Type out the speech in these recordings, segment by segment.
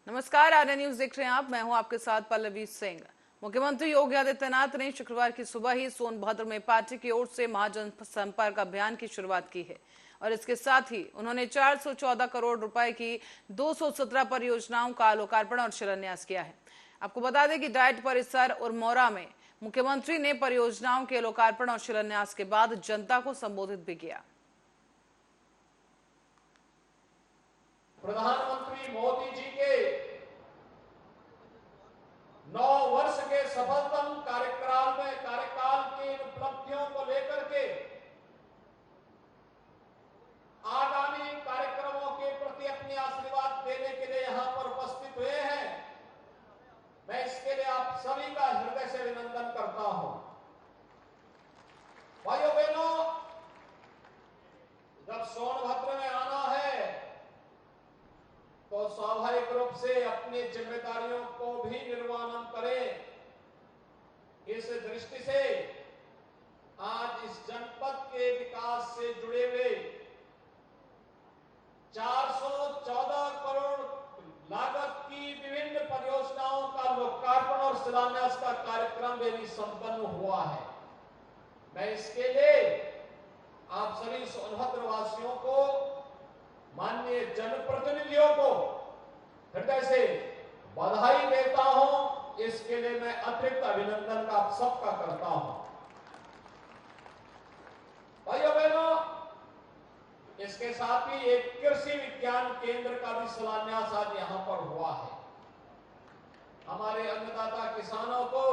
नमस्कार, आर्य न्यूज देख रहे हैं आप। मैं हूं आपके साथ पल्लवी सिंह। मुख्यमंत्री योगी आदित्यनाथ ने शुक्रवार की सुबह ही सोनभद्र में पार्टी की ओर से महाजन संपर्क अभियान की शुरुआत की है और इसके साथ ही उन्होंने 414 करोड़ रुपए की 217 परियोजनाओं का लोकार्पण और शिलान्यास किया है। आपको बता दें कि डाइट परिसर और मौरा में मुख्यमंत्री ने परियोजनाओं के लोकार्पण और शिलान्यास के बाद जनता को संबोधित भी किया। प्रधानमंत्री मोदी जी के 9 वर्ष के सफलतम कार्यकाल की उपलब्धियों को लेकर के आगामी कार्यक्रमों के प्रति अपने आशीर्वाद देने के लिए यहां पर उपस्थित हुए हैं। मैं इसके लिए आप सभी का हृदय से अभिनंदन करता हूं। भाइयों बहनों, जब सोनभद्र में आना है तो स्वाभाविक रूप से अपनी जिम्मेदारियों को भी निर्वहन करें। इस दृष्टि से आज इस जनपद के विकास से जुड़े हुए 414 करोड़ लागत की विभिन्न परियोजनाओं का लोकार्पण और शिलान्यास का कार्यक्रम भी संपन्न हुआ है। मैं इसके लिए आप सभी सोनभद्र वासियों को, माननीय जनप्रतिनिधियों को हृदय से बधाई देता हूं। इसके लिए मैं अतिरिक्त अभिनंदन का आप सबका करता हूं। भाइयों बहनों, इसके साथ ही एक कृषि विज्ञान केंद्र का भी शिलान्यास आज यहां पर हुआ है। हमारे अन्नदाता किसानों को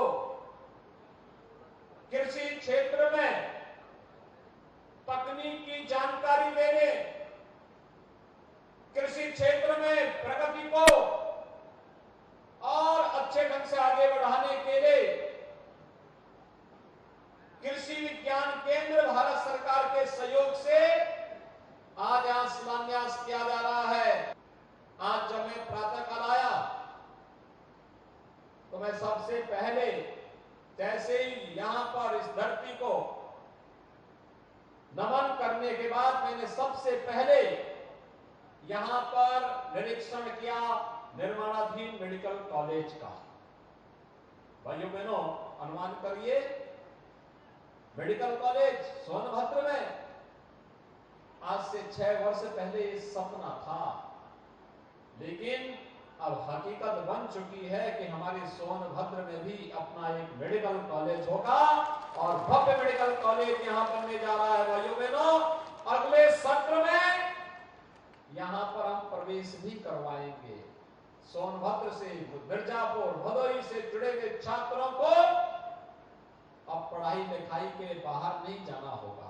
कृषि क्षेत्र में तकनीक की जानकारी देने, कृषि क्षेत्र में प्रगति को और अच्छे ढंग से आगे बढ़ाने के लिए कृषि विज्ञान केंद्र भारत सरकार के सहयोग से आज यहां शिलान्यास किया जा रहा है। आज जब मैं प्रातःकाल आया तो मैं सबसे पहले जैसे ही यहां पर इस धरती को नमन करने के बाद मैंने सबसे पहले यहां पर निरीक्षण किया निर्माणाधीन मेडिकल कॉलेज का। भाइयों बहनों, अनुमान करिए, मेडिकल कॉलेज सोनभद्र में आज से 6 वर्ष पहले ये सपना था, लेकिन अब हकीकत बन चुकी है कि हमारे सोनभद्र में भी अपना एक मेडिकल कॉलेज होगा और भव्य मेडिकल कॉलेज यहां बनने जा रहा है। भाइयों बहनों, अगले सत्र में यहां पर हम प्रवेश भी करवाएंगे। सोनभद्र से, मिर्जापुर, भदोही से जुड़े हुए छात्रों को अब पढ़ाई लिखाई के बाहर नहीं जाना होगा।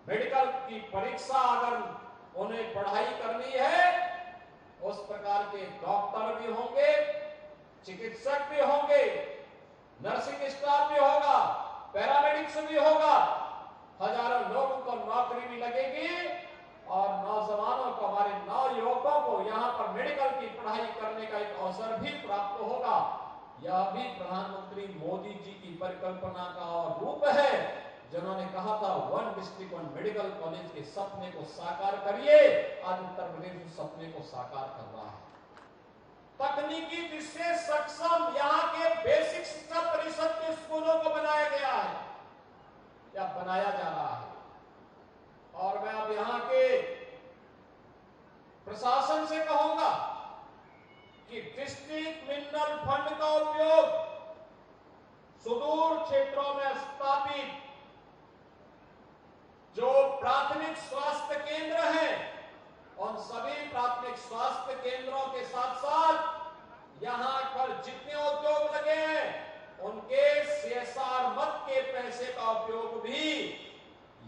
मेडिकल की परीक्षा अगर उन्हें पढ़ाई करनी है, उस प्रकार के डॉक्टर भी होंगे, चिकित्सक भी होंगे, नर्सिंग स्टाफ भी होगा, पैरामेडिक्स भी होगा, हजारों लोगों को नौकरी भी लगेगी और नौजवानों को, हमारे नवयुवकों को यहां पर मेडिकल की पढ़ाई करने का एक अवसर भी प्राप्त होगा। यह भी प्रधानमंत्री मोदी जी की परिकल्पना का रूप है, जिन्होंने कहा था 1 डिस्ट्रिक्ट 1 मेडिकल कॉलेज के सपने को साकार करिए। आज उत्तर प्रदेश उस सपने को साकार कर रहा है। तकनीकी दृष्टि से सक्षम यहाँ के बेसिक शिक्षा परिषद के स्कूलों को बनाया गया है या बनाया जा रहा है। और मैं अब यहाँ के प्रशासन से कहूंगा कि डिस्ट्रिक्ट मिनरल फंड का उपयोग सुदूर क्षेत्रों में स्थापित जो प्राथमिक स्वास्थ्य केंद्र हैं, उन सभी प्राथमिक स्वास्थ्य केंद्रों के साथ साथ यहां पर जितने उद्योग लगे हैं, उनके CSR मद के पैसे का उपयोग भी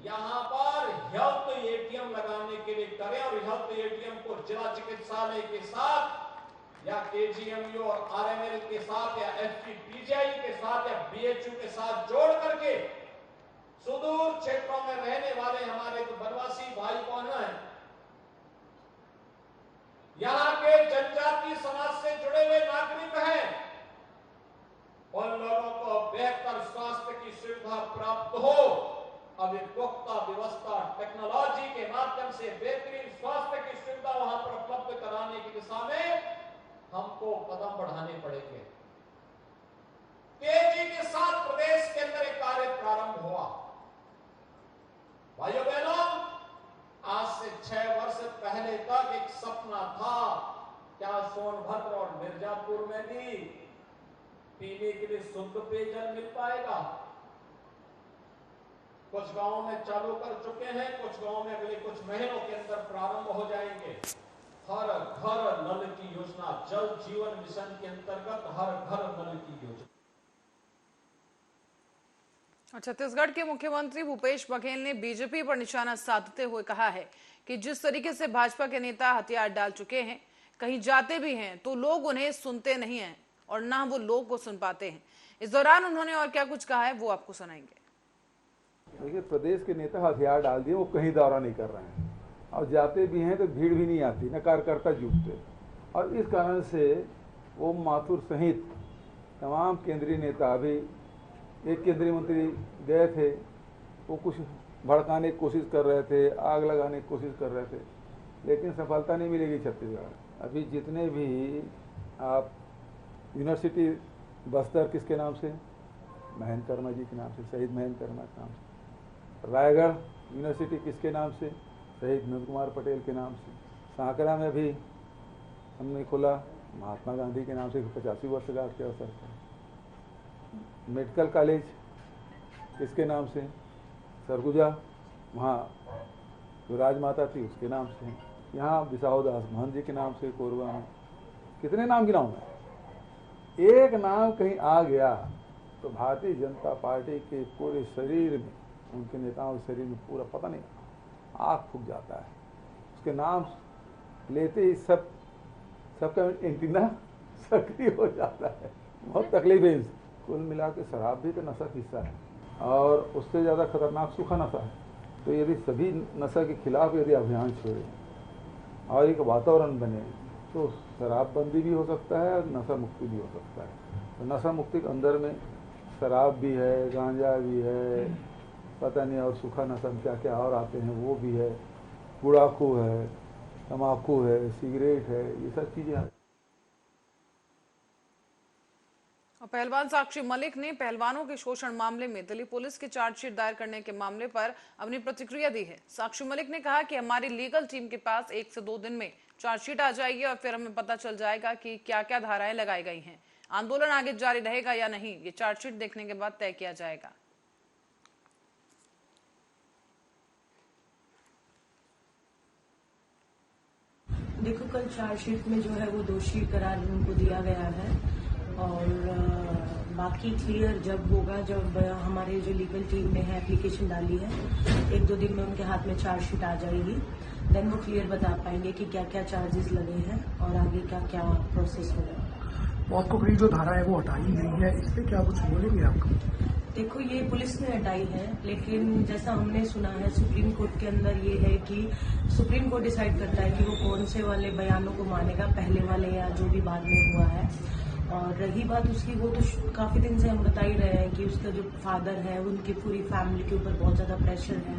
यहां पर हेल्थ ATM लगाने के लिए करें और हेल्थ ATM को जिला चिकित्सालय के साथ या KGMU और RML के साथ या FTPGI के साथ या BHU के साथ जोड़ करके सुदूर क्षेत्रों में रहने वाले हमारे जो वनवासी भाई बहन हैं, यहाँ के जनजातीय समाज से जुड़े हुए नागरिक हैं, उन लोगों को बेहतर स्वास्थ्य की सुविधा प्राप्त हो। अब एक पुख्ता व्यवस्था टेक्नोलॉजी के माध्यम से बेहतरीन स्वास्थ्य की सुविधा वहां पर उपलब्ध कराने की दिशा में हमको कदम बढ़ाने पड़ेंगे। तेजी के साथ प्रदेश के अंदर एक कार्य प्रारंभ हुआ। भाइयों बहनों, आज से 6 वर्ष पहले तक एक सपना था, क्या सोनभद्र और मिर्जापुर में भी पीने के लिए शुद्ध पेयजल मिल पाएगा? कुछ गांवों में चालू कर चुके हैं, कुछ गांवों में अगले कुछ महीनों के अंदर प्रारंभ हो जाएंगे। हर घर नल की योजना, जल जीवन मिशन के अंतर्गत हर घर नल की योजना। छत्तीसगढ़ के मुख्यमंत्री भूपेश बघेल ने बीजेपी पर निशाना साधते हुए कहा है कि जिस तरीके से भाजपा के नेता हथियार डाल चुके हैं, कहीं जाते भी हैं तो लोग उन्हें सुनते नहीं हैं और ना वो लोग को सुन पाते हैं। इस दौरान उन्होंने और क्या कुछ कहा है वो आपको सुनाएंगे। देखिए, प्रदेश के नेता हथियार डाल दिए, वो कहीं दौरा नहीं कर रहे हैं और जाते भी हैं तो भीड़ भी नहीं आती, न कार्यकर्ता जुटते, और इस कारण से वो माथुर सहित तमाम केंद्रीय नेता, अभी एक केंद्रीय मंत्री गए थे, वो कुछ भड़काने की कोशिश कर रहे थे, आग लगाने की कोशिश कर रहे थे, लेकिन सफलता नहीं मिलेगी छत्तीसगढ़। अभी जितने भी आप यूनिवर्सिटी बस्तर किसके नाम से, महेंद्र कर्मा जी के नाम से, शहीद महेंद्र कर्मा के नाम से। रायगढ़ यूनिवर्सिटी किसके नाम से, शहीद नंद कुमार पटेल के नाम से। सांकरा में भी हमने खोला महात्मा गांधी के नाम से 85 वर्षगांठ के अवसर पर। मेडिकल कॉलेज किसके नाम से, सरगुजा, वहाँ जो राजमाता थी उसके नाम से। यहाँ बिसाहू दास महंत जी के नाम से कोरबा में। कितने नाम गिनाऊं मैं? एक नाम कहीं आ गया तो भारतीय जनता पार्टी के पूरे शरीर में, उनके नेताओं के शरीर में पूरा पता नहीं आग फूक जाता है। उसके नाम लेते ही सबका एंटीना सक्रिय हो जाता है। बहुत तकलीफ है। कुल मिला के शराब भी तो नशा का हिस्सा है और उससे ज़्यादा खतरनाक सूखा नशा है। तो यदि सभी नशा के खिलाफ यदि अभियान छोड़े और एक वातावरण बने तो शराबबंदी भी हो सकता है और नशा मुक्ति भी हो सकता है। तो नशा मुक्ति के अंदर में शराब भी है, गांजा भी है, पता नहीं और सूखा नशा में क्या क्या और आते हैं वो भी है, गुड़ाखू है, तम्बाकू है, सिगरेट है, ये सब चीज़ें हैं। पहलवान साक्षी मलिक ने पहलवानों के शोषण मामले में दिल्ली पुलिस की चार्जशीट दायर करने के मामले पर अपनी प्रतिक्रिया दी है। साक्षी मलिक ने कहा कि हमारी लीगल टीम के पास 1 से 2 दिन में चार्जशीट आ जाएगी और फिर हमें पता चल जाएगा कि क्या क्या धाराएं लगाई गई हैं। आंदोलन आगे जारी रहेगा या नहीं, ये चार्जशीट देखने के बाद तय किया जाएगा। देखो, कल चार्जशीट में जो है वो दोषी करार उनको दिया गया है और बाकी क्लियर जब होगा, जब हमारे जो लीगल टीम ने है एप्लीकेशन डाली है, 1-2 दिन में उनके हाथ में चार्जशीट आ जाएगी। देन वो क्लियर बता पाएंगे कि क्या क्या चार्जेस लगे हैं और आगे क्या क्या प्रोसेस होगा। मौत को कड़ी जो धारा है वो हटाई गई है, इस पर क्या कुछ बोलेंगे आप? देखो, ये पुलिस ने हटाई है, लेकिन जैसा हमने सुना है सुप्रीम कोर्ट के अंदर ये है कि सुप्रीम कोर्ट डिसाइड करता है कि वो कौन से वाले बयानों को मानेगा, पहले वाले या जो भी बाद में हुआ है। और रही बात उसकी, वो तो काफी दिन से हम बता ही रहे हैं कि उसका जो फादर है उनकी पूरी फैमिली के ऊपर बहुत ज्यादा प्रेशर है।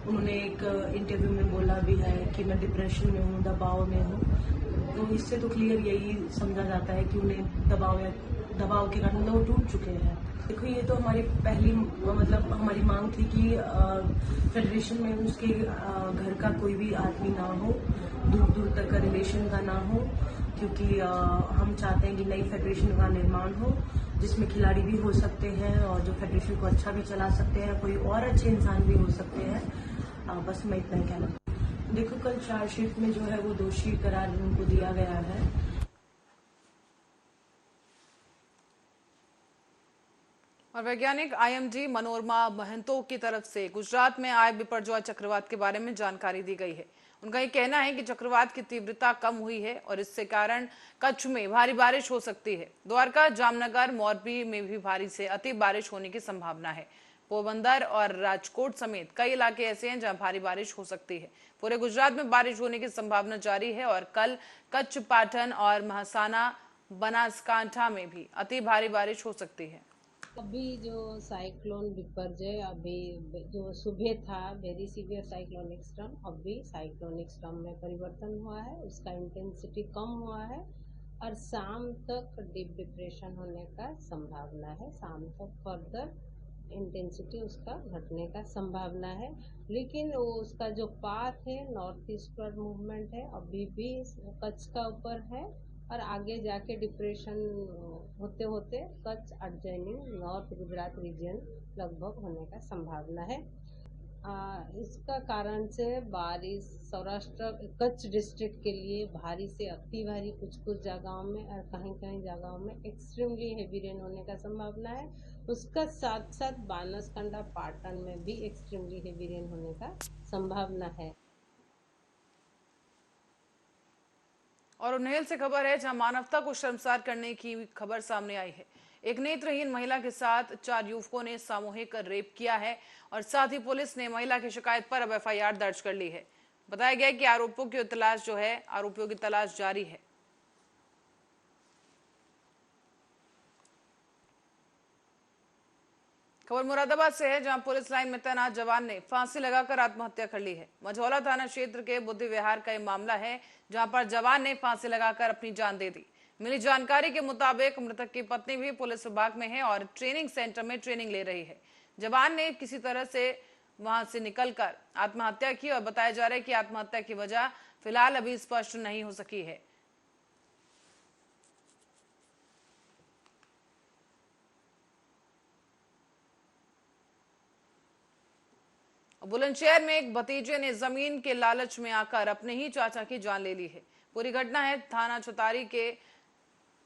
उन्होंने एक इंटरव्यू में बोला भी है कि मैं डिप्रेशन में हूँ, दबाव में हूँ। तो इससे तो क्लियर यही समझा जाता है कि उन्हें दबाव के कारण वो टूट चुके हैं। देखो, ये तो हमारी पहली हमारी मांग थी कि फेडरेशन में उसके घर का कोई भी आदमी ना हो, दूर दूर तक का रिलेशन का ना हो, क्योंकि हम चाहते हैं कि नई फेडरेशन का निर्माण हो जिसमें खिलाड़ी भी हो सकते हैं और जो फेडरेशन को अच्छा भी चला सकते हैं, कोई और अच्छे इंसान भी हो सकते हैं। बस मैं इतना ही कहना। देखो, कल चार्जशीट में जो है वो दोषी करार उनको दिया गया है। और वैज्ञानिक आईएमडी मनोरमा महंतो की तरफ से गुजरात में आए बिपरजॉय चक्रवात के बारे में जानकारी दी गई है। उनका ये कहना है कि चक्रवात की तीव्रता कम हुई है और इससे कारण कच्छ में भारी बारिश हो सकती है। द्वारका, जामनगर, मोरबी में भी भारी से अति बारिश होने की संभावना है। पोरबंदर और राजकोट समेत कई इलाके ऐसे हैं जहां भारी बारिश हो सकती है। पूरे गुजरात में बारिश होने की संभावना जारी है और कल कच्छ, पाटन और महासाना, बनासकांठा में भी अति भारी बारिश हो सकती है। अभी जो साइक्लोन बिपरजॉय अभी जो सुबह था वेरी सीवियर साइक्लोनिक स्टॉर्म, अभी साइक्लोनिक स्टॉर्म में परिवर्तन हुआ है, उसका इंटेंसिटी कम हुआ है और शाम तक डीप डिप्रेशन होने का संभावना है। शाम तक फर्दर इंटेंसिटी उसका घटने का संभावना है, लेकिन वो उसका जो पाथ है नॉर्थ ईस्टवर्ड मूवमेंट है, अभी भी कच्छ का ऊपर है और आगे जाके डिप्रेशन होते होते Kutch adjoining north Gujarat region लगभग होने का संभावना है। इसका कारण से बारिश सौराष्ट्र कच्छ डिस्ट्रिक्ट के लिए भारी से अति भारी कुछ जगहों में और कहीं कहीं जगहों में एक्सट्रीमली हेवी रेन होने का संभावना है। उसका साथ साथ बानसकांडा पाटन में भी एक्सट्रीमली हेवी रेन होने का संभावना है। और उन्हेल से खबर है जहां मानवता को शर्मसार करने की खबर सामने आई है। एक नेत्रहीन महिला के साथ 4 युवकों ने सामूहिक रेप किया है और साथ ही पुलिस ने महिला की शिकायत पर अब FIR दर्ज कर ली है। बताया गया कि आरोपियों की तलाश जारी है। खबर मुरादाबाद से है जहां पुलिस लाइन में तैनात जवान ने फांसी लगाकर आत्महत्या कर ली है। मझौला थाना क्षेत्र के बुद्धि विहार का यह मामला है जहां पर जवान ने फांसी लगाकर अपनी जान दे दी। मिली जानकारी के मुताबिक मृतक की पत्नी भी पुलिस विभाग में है और ट्रेनिंग सेंटर में ट्रेनिंग ले रही है। जवान ने किसी तरह से वहां से निकलकर आत्महत्या की और बताया जा रहा है कि आत्महत्या की वजह फिलहाल अभी स्पष्ट नहीं हो सकी है। बुलंदशहर में एक भतीजे ने जमीन के लालच में आकर अपने ही चाचा की जान ले ली है। पूरी घटना है थाना छतारी के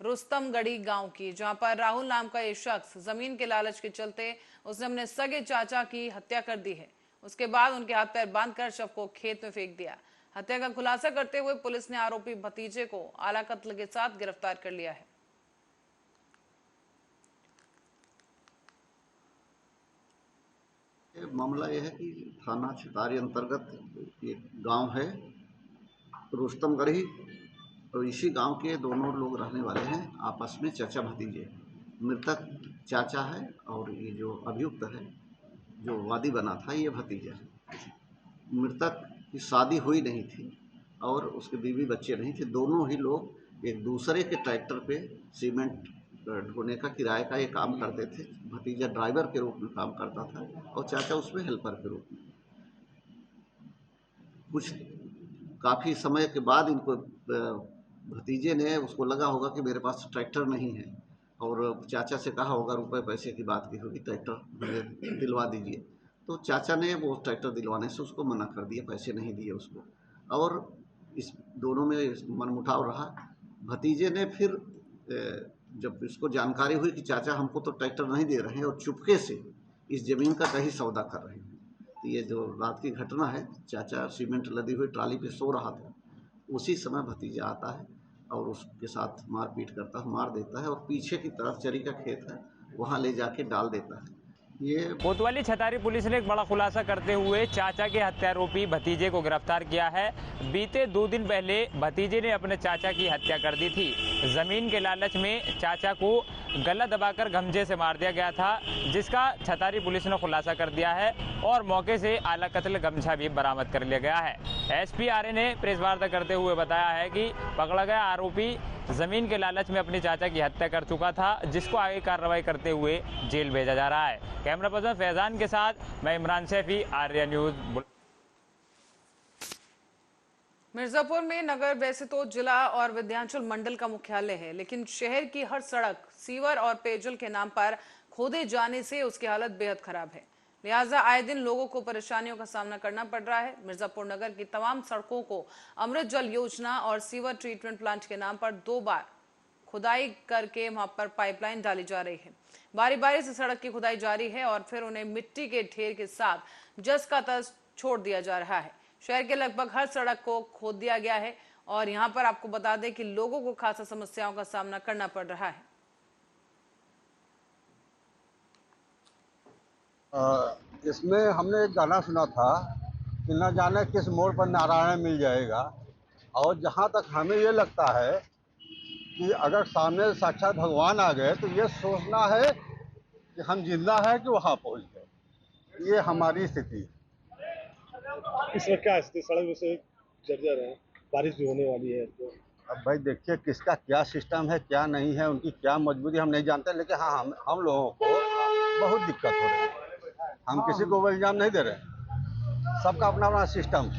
रुस्तमगढ़ी गांव की, जहां पर राहुल नाम का ये शख्स जमीन के लालच के चलते उसने अपने सगे चाचा की हत्या कर दी है। उसके बाद उनके हाथ पैर बांधकर शव को खेत में फेंक दिया। हत्या का खुलासा करते हुए पुलिस ने आरोपी भतीजे को आला कत्ल के साथ गिरफ्तार कर लिया है। मामला यह है कि थाना छतारी अंतर्गत एक गांव है रुस्तमगढ़ी, और इसी गांव के दोनों लोग रहने वाले हैं आपस में, चाचा भतीजे। मृतक चाचा है और ये जो अभियुक्त है जो वादी बना था ये भतीजा है। मृतक की शादी हुई नहीं थी और उसके बीवी बच्चे नहीं थे। दोनों ही लोग एक दूसरे के ट्रैक्टर पे सीमेंट ढोने का किराए का ये काम करते थे। भतीजा ड्राइवर के रूप में काम करता था और चाचा उसमें हेल्पर के रूप में। कुछ काफ़ी समय के बाद इनको भतीजे ने उसको लगा होगा कि मेरे पास ट्रैक्टर नहीं है और चाचा से कहा होगा, रुपए पैसे की बात की होगी, ट्रैक्टर दिलवा दीजिए। तो चाचा ने वो ट्रैक्टर दिलवाने से उसको मना कर दिया, पैसे नहीं दिए उसको, और इस दोनों में मनमुटाव रहा। भतीजे ने फिर जब इसको जानकारी हुई कि चाचा हमको तो ट्रैक्टर नहीं दे रहे हैं और चुपके से इस ज़मीन का कहीं सौदा कर रहे हैं, तो ये जो रात की घटना है, चाचा सीमेंट लदी हुई ट्राली पे सो रहा था, उसी समय भतीजा आता है और उसके साथ मारपीट करता है, मार देता है और पीछे की तरफ चरी का खेत है वहाँ ले जाके डाल देता है। ये कोतवाली छतारी पुलिस ने एक बड़ा खुलासा करते हुए चाचा के हत्यारोपी भतीजे को गिरफ्तार किया है। बीते 2 दिन पहले भतीजे ने अपने चाचा की हत्या कर दी थी। जमीन के लालच में चाचा को गला दबाकर गमजे से मार दिया गया था, जिसका छतारी पुलिस ने खुलासा कर दिया है और मौके से आला कत्ल गमछा भी बरामद कर लिया गया है। SP आर्य ने प्रेस वार्ता करते हुए बताया है कि पकड़ा गया आरोपी जमीन के लालच में अपने चाचा की हत्या कर चुका था, जिसको आगे कार्रवाई करते हुए जेल भेजा जा रहा है। कैमरा पर्सन फैजान के साथ मैं इमरान सैफी, आर्या न्यूज। मिर्जापुर में नगर वैसे तो जिला और विंध्याचल मंडल का मुख्यालय है, लेकिन शहर की हर सड़क सीवर और पेयजल के नाम पर खोदे जाने से उसकी हालत बेहद खराब है। लिहाजा आए दिन लोगों को परेशानियों का सामना करना पड़ रहा है। मिर्जापुर नगर की तमाम सड़कों को अमृत जल योजना और सीवर ट्रीटमेंट प्लांट के नाम पर 2 बार खुदाई करके वहां पर पाइपलाइन डाली जा रही है। बारी बारी से सड़क की खुदाई जारी है और फिर उन्हें मिट्टी के ढेर के साथ जस का तस छोड़ दिया जा रहा है। शहर के लगभग हर सड़क को खोद दिया गया है और यहाँ पर आपको बता दें कि लोगों को खासा समस्याओं का सामना करना पड़ रहा है। इसमें हमने एक गाना सुना था कि न जाने किस मोड़ पर नारायण मिल जाएगा, और जहाँ तक हमें ये लगता है कि अगर सामने साक्षात भगवान आ गए तो ये सोचना है कि हम जिंदा है कि वहाँ पहुँच गए। ये हमारी स्थिति है। इस वक्त क्या स्थिति? सड़क से जर्जर है, बारिश भी होने वाली है तो अब भाई देखिए किसका क्या सिस्टम है क्या नहीं है, उनकी क्या मजबूरी हम नहीं जानते, लेकिन हाँ हम लोगों को बहुत दिक्कत हो रही है। हम किसी को वो इल्ज़ाम नहीं दे रहे, सबका अपना अपना सिस्टम।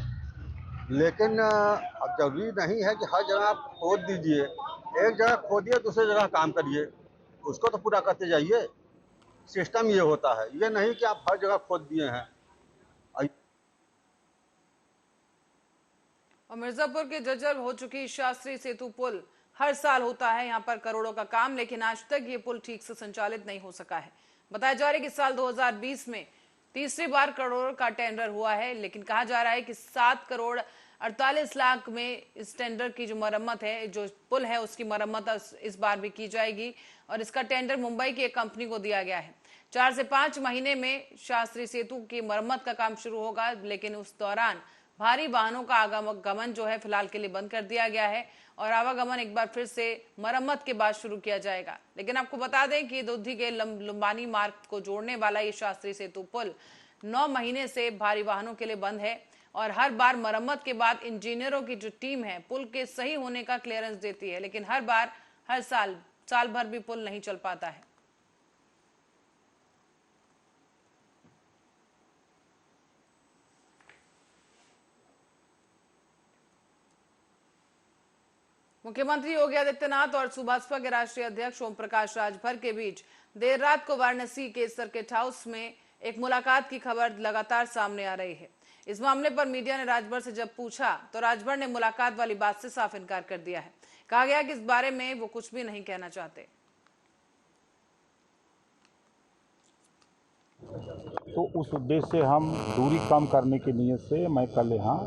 लेकिन अब जरूरी नहीं है कि हर जगह आप खोद दीजिए, एक जगह खोदिए दूसरी जगह काम करिए, उसको तो पूरा करते जाइए। सिस्टम ये होता है, ये नहीं कि आप हर जगह खोद दिए हैं। और मिर्जापुर के जर्जर हो चुकी शास्त्री सेतु पुल हर साल होता है यहाँ पर करोड़ों का काम, लेकिन आज तक ये पुल ठीक से संचालित नहीं हो सका है। बताया जा रहा है कि साल 2020 में तीसरी बार करोड़ का टेंडर हुआ है, लेकिन कहा जा रहा है कि 7 करोड़ 48 लाख में इस टेंडर की जो मरम्मत है, जो पुल है उसकी मरम्मत इस बार भी की जाएगी और इसका टेंडर मुंबई की एक कंपनी को दिया गया है। 4 से 5 महीने में शास्त्री सेतु की मरम्मत का काम शुरू होगा, लेकिन उस दौरान भारी वाहनों का आवागमन जो है फिलहाल के लिए बंद कर दिया गया है और आवागमन एक बार फिर से मरम्मत के बाद शुरू किया जाएगा। लेकिन आपको बता दें कि दुधी के लुम्बानी मार्ग को जोड़ने वाला ये शास्त्री सेतु पुल 9 महीने से भारी वाहनों के लिए बंद है और हर बार मरम्मत के बाद इंजीनियरों की जो टीम है पुल के सही होने का क्लियरेंस देती है, लेकिन हर साल भर भी पुल नहीं चल पाता है। मुख्यमंत्री योगी आदित्यनाथ और सुभाषपा के राष्ट्रीय अध्यक्ष ओम प्रकाश राजभर के बीच देर रात को वाराणसी के सर्किट हाउस में एक मुलाकात की खबर लगातार सामने आ रही है। इस मामले पर मीडिया ने राजभर से जब पूछा तो राजभर ने मुलाकात वाली बात से साफ इनकार कर दिया है। कहा गया कि इस बारे में वो कुछ भी नहीं कहना चाहते। तो उस उद्देश्य से हम दूरी कम करने की नीयत से मैं कल यहाँ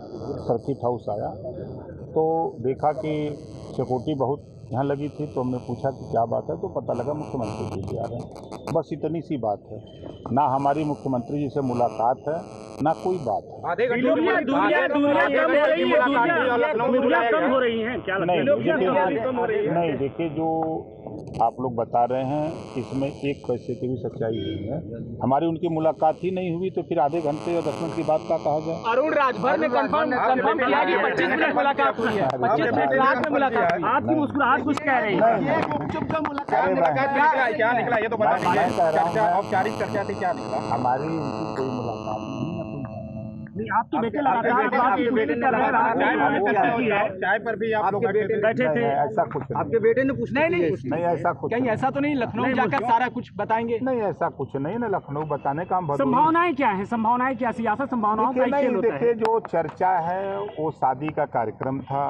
सर्किट हाउस आया तो देखा कि सिक्योरिटी बहुत यहाँ लगी थी, तो हमने पूछा कि क्या बात है, तो पता लगा मुख्यमंत्री जी भी आ रहे हैं। बस इतनी सी बात है, ना हमारी मुख्यमंत्री जी से मुलाकात है ना कोई बात है। आधे घंटे नहीं देखिए, जो आप लोग बता रहे हैं इसमें एक पैसे की भी सच्चाई नहीं है। हमारी उनकी मुलाकात ही नहीं हुई तो फिर आधे घंटे और 10 मिनट की बात का कहा जाए। अरुण राजभर ने कंफर्म किया कि 25 मिनट मुलाकात हुई है, 25 मिनट रात में मुलाकात हुई। आपकी मुस्कुराहट कुछ कह रही है। क्या निकला ये तो बताइए, औपचारिक चर्चा से क्या निकला? हमारी उनकी कोई मुलाकात नहीं। आप तो बेटे लगातार चाय पर भी आप लोग बैठे थे, ऐसा कुछ आपके बेटे ने पूछा नहीं ऐसा कुछ कहीं ऐसा तो नहीं लखनऊ जाकर सारा कुछ बताएंगे? नहीं ऐसा कुछ नहीं ना, लखनऊ बताने का हम संभावनाएं क्या है, संभावनाएं क्या, सियासत संभावनाओं का खेल होता है। देखिए जो चर्चा है वो शादी का कार्यक्रम था,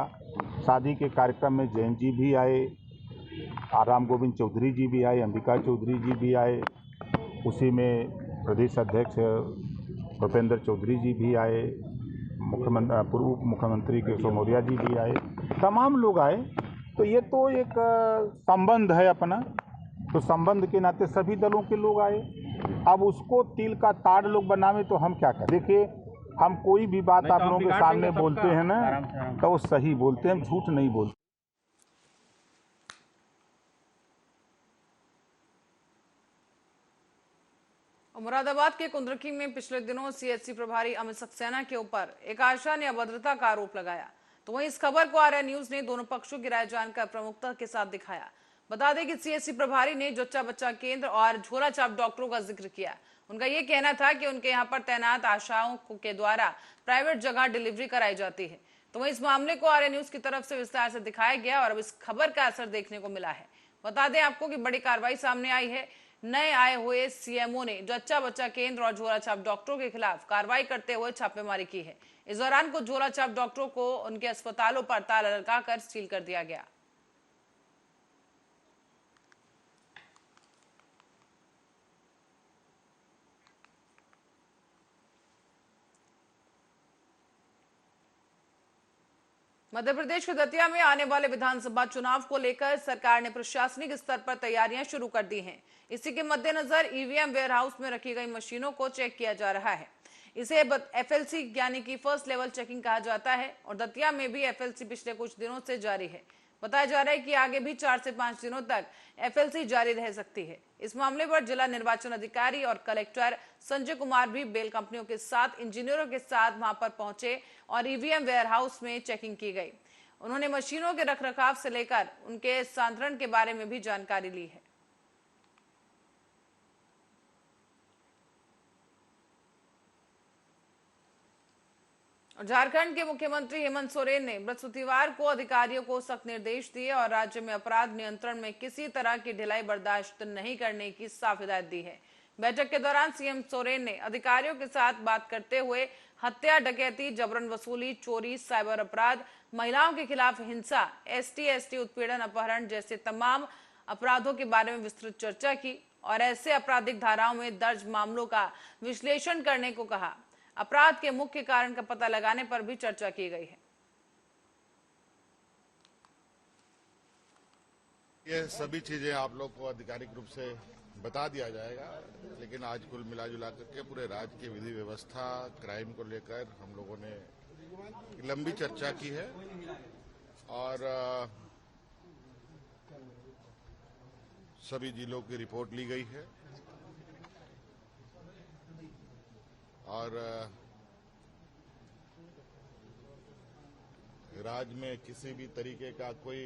शादी के कार्यक्रम में जैन जी भी आए, राम गोविंद चौधरी जी भी आए, अंबिका चौधरी जी भी आए, उसी में प्रदेश अध्यक्ष भूपेंद्र चौधरी जी भी आए, पूर्व मुख्यमंत्री केशव मौर्य जी भी आए, तमाम लोग आए। तो ये तो एक संबंध है अपना, तो संबंध के नाते सभी दलों के लोग आए। अब उसको तिल का ताड़ लोग बनावे तो हम क्या करें? देखिए हम कोई भी बात आप लोगों के सामने बोलते हैं ना तो वो सही बोलते हैं, हम झूठ नहीं बोलते। मुरादाबाद के कुंद्रकी में पिछले दिनों सीएचसी प्रभारी अमित सक्सेना के ऊपर एक आशा ने अभद्रता का आरोप लगाया, तो वहीं इस खबर को आर्या न्यूज ने दोनों पक्षों की राय जानकर प्रमुखता के साथ दिखाया। बता दें कि सीएचसी प्रभारी ने जच्चा बच्चा केंद्र और झोला छाप डॉक्टरों का जिक्र किया। उनका यह कहना था कि उनके यहाँ पर तैनात आशाओं के द्वारा प्राइवेट जगह डिलीवरी कराई जाती है। तो वहीं इस मामले को आर्या न्यूज की तरफ से विस्तार से दिखाया गया और अब इस खबर का असर देखने को मिला है। बता दें आपको कि बड़ी कार्रवाई सामने आई है। नए आए हुए सीएमओ ने जच्चा बच्चा केंद्र और झोला छाप डॉक्टरों के खिलाफ कार्रवाई करते हुए छापेमारी की है। इस दौरान कुछ झोला छाप डॉक्टरों को उनके अस्पतालों पर ताला लगाकर सील कर दिया गया। मध्य प्रदेश के दतिया में आने वाले विधानसभा चुनाव को लेकर सरकार ने प्रशासनिक स्तर पर तैयारियां शुरू कर दी हैं। इसी के मद्देनजर ईवीएम वेयरहाउस में रखी गई मशीनों को चेक किया जा रहा है। इसे एफएलसी यानी कि फर्स्ट लेवल चेकिंग कहा जाता है और दतिया में भी एफएलसी पिछले कुछ दिनों से जारी है। बताया जा रहा है कि आगे भी 4 से 5 दिनों तक एफएलसी जारी रह सकती है। इस मामले पर जिला निर्वाचन अधिकारी और कलेक्टर संजय कुमार भी बेल कंपनियों के साथ इंजीनियरों के साथ वहां पर पहुंचे और ईवीएम वेयरहाउस में चेकिंग की गई। उन्होंने मशीनों के रखरखाव से लेकर उनके सांद्रण के बारे में भी जानकारी ली है। और झारखंड के मुख्यमंत्री हेमंत सोरेन ने बृहस्पतिवार को अधिकारियों को सख्त निर्देश दिए और राज्य में अपराध नियंत्रण में किसी तरह की ढिलाई बर्दाश्त नहीं करने की साफ हिदायत दी है। बैठक के दौरान सीएम सोरेन ने अधिकारियों के साथ बात करते हुए हत्या, डकैती, जबरन वसूली, चोरी, साइबर अपराध, महिलाओं के खिलाफ हिंसा, ST उत्पीड़न, अपहरण जैसे तमाम अपराधों के बारे में विस्तृत चर्चा की और ऐसे आपराधिक धाराओं में दर्ज मामलों का विश्लेषण करने को कहा। अपराध के मुख्य कारण का पता लगाने पर भी चर्चा की गई है। ये सभी चीजें आप लोग को आधिकारिक रूप से बता दिया जाएगा, लेकिन आज कुल मिला जुला करके पूरे राज्य की विधि व्यवस्था, क्राइम को लेकर हम लोगों ने लंबी चर्चा की है और सभी जिलों की रिपोर्ट ली गई है और राज्य में किसी भी तरीके का कोई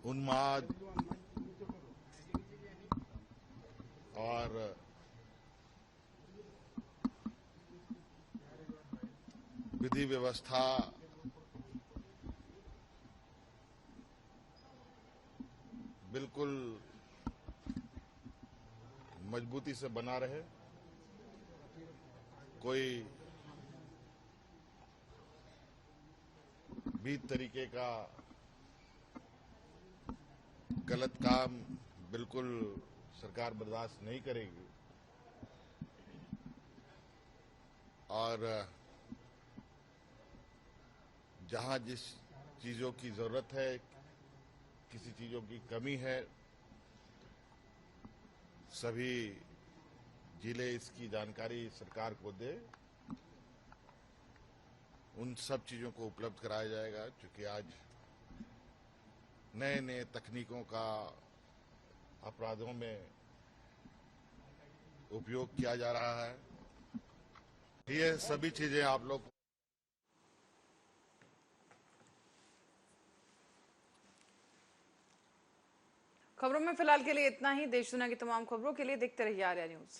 उन्माद और विधि व्यवस्था बिल्कुल मजबूती से बना रहे, कोई भी तरीके का गलत काम बिल्कुल सरकार बर्दाश्त नहीं करेगी और जहां जिस चीजों की जरूरत है, किसी चीजों की कमी है, सभी जिले इसकी जानकारी सरकार को दे, उन सब चीजों को उपलब्ध कराया जाएगा। क्योंकि आज नए नए तकनीकों का अपराधों में उपयोग किया जा रहा है। ये सभी चीजें आप लोग खबरों में फिलहाल के लिए इतना ही। देश दुनिया की तमाम खबरों के लिए देखते रहिए आर्या न्यूज।